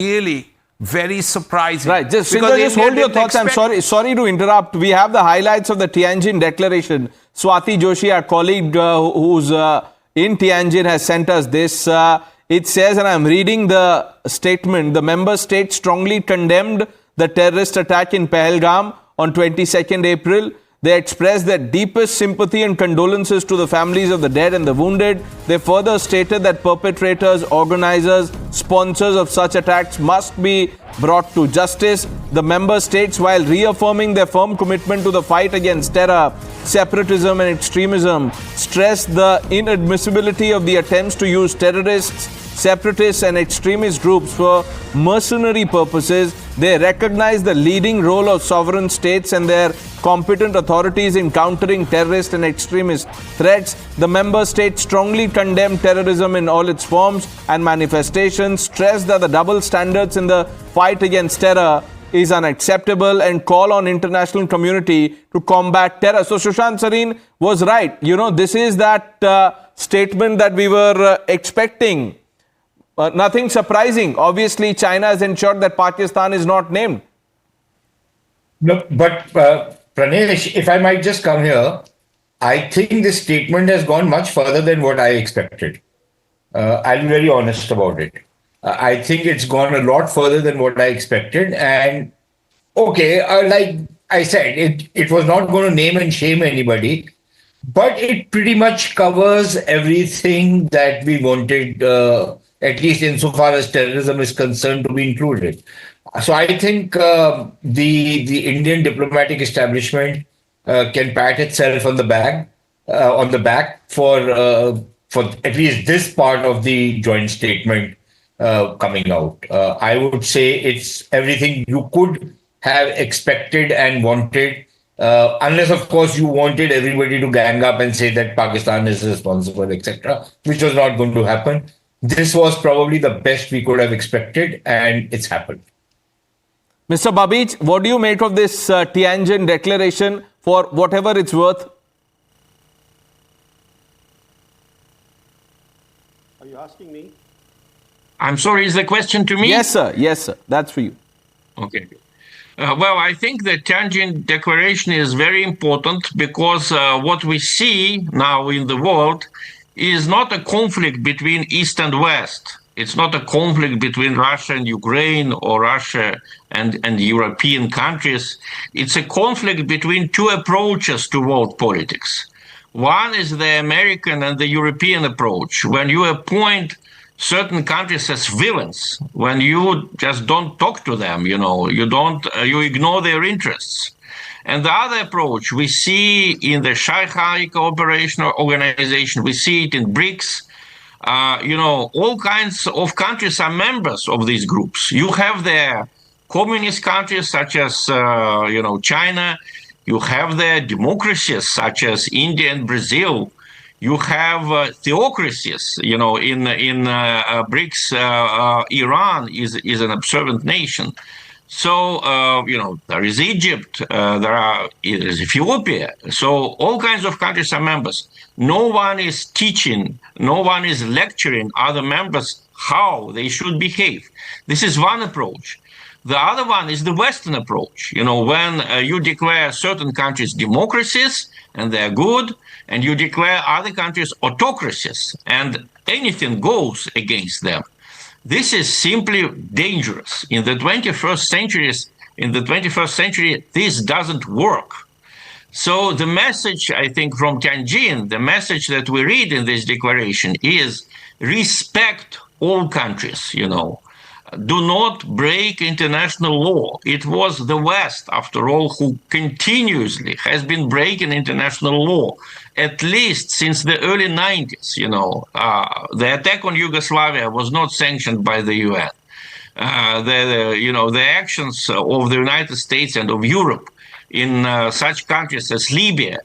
really very surprising. Right, just hold your thoughts. I'm sorry to interrupt. We have the highlights of the Tianjin declaration. Swati Joshi, our colleague who's in Tianjin, has sent us this. It says, and I'm reading the statement, the member states strongly condemned the terrorist attack in Pahalgam on 22nd April. They expressed their deepest sympathy and condolences to the families of the dead and the wounded. They further stated that perpetrators, organizers, sponsors of such attacks must be brought to justice. The member states, while reaffirming their firm commitment to the fight against terror, separatism and extremism, stressed the inadmissibility of the attempts to use terrorists, separatists and extremist groups for mercenary purposes. They recognize the leading role of sovereign states and their competent authorities in countering terrorist and extremist threats. The member states strongly condemn terrorism in all its forms and manifestations, stress that the double standards in the fight against terror is unacceptable, and call on international community to combat terror. So Sushant Sareen was right. You know, this is that statement that we were expecting. Nothing surprising. Obviously, China has ensured that Pakistan is not named. No, but Pranesh, if I might just come here, I think this statement has gone much further than what I expected. I'll be very honest about it. I think it's gone a lot further than what I expected. And okay, like I said, it was not going to name and shame anybody, but it pretty much covers everything that we wanted, at least insofar as terrorism is concerned, to be included. So I think the Indian diplomatic establishment can pat itself on the back for at least this part of the joint statement coming out. I would say it's everything you could have expected and wanted, unless of course you wanted everybody to gang up and say that Pakistan is responsible, etc., which was not going to happen. This was probably the best we could have expected, and it's happened. Mr. Babij, what do you make of this Tianjin declaration, for whatever it's worth? Are you asking me? I'm sorry, is the question to me? Yes, sir. Yes, sir. That's for you. Okay. Well, I think the Tianjin Declaration is very important because what we see now in the world is not a conflict between East and West. It's not a conflict between Russia and Ukraine or Russia and European countries. It's a conflict between two approaches to world politics. One is the American and the European approach, when you appoint certain countries as villains, when you just don't talk to them, you ignore their interests. And the other approach we see in the Shanghai Cooperation Organization, we see it in BRICS. All kinds of countries are members of these groups. You have the communist countries such as, China. You have the democracies such as India and Brazil. You have theocracies, in BRICS. Iran is an observant nation. So, there is Egypt, there is Ethiopia. So all kinds of countries are members. No one is teaching, no one is lecturing other members how they should behave. This is one approach. The other one is the Western approach. When you declare certain countries democracies and they're good, and you declare other countries autocracies, and anything goes against them. This is simply dangerous. In the 21st century, this doesn't work. So the message, I think, from Tianjin, the message that we read in this declaration is respect all countries, Do not break international law. It was the West, after all, who continuously has been breaking international law, at least since the early 90s. The attack on Yugoslavia was not sanctioned by the UN. The actions of the United States and of Europe in such countries as Libya,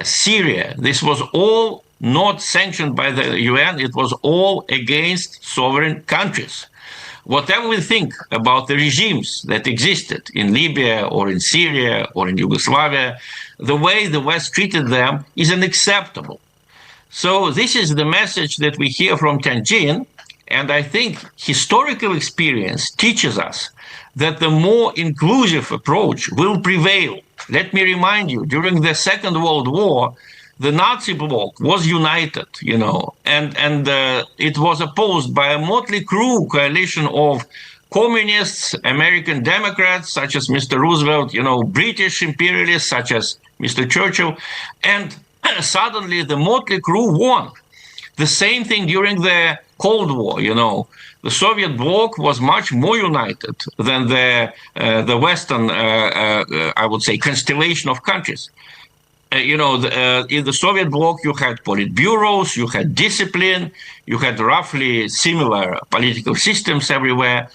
Syria, this was all not sanctioned by the UN. It was all against sovereign countries. Whatever we think about the regimes that existed in Libya or in Syria or in Yugoslavia, the way the West treated them is unacceptable. So this is the message that we hear from Tianjin, And I think historical experience teaches us that the more inclusive approach will prevail. Let me remind you, during the Second World War, the Nazi bloc was united, and it was opposed by a motley crew coalition of communists, American Democrats, such as Mr. Roosevelt, British imperialists, such as Mr. Churchill, and suddenly the motley crew won. The same thing during the Cold War, The Soviet bloc was much more united than the Western, I would say, constellation of countries. In the Soviet bloc, you had politburos, you had discipline, you had roughly similar political systems everywhere.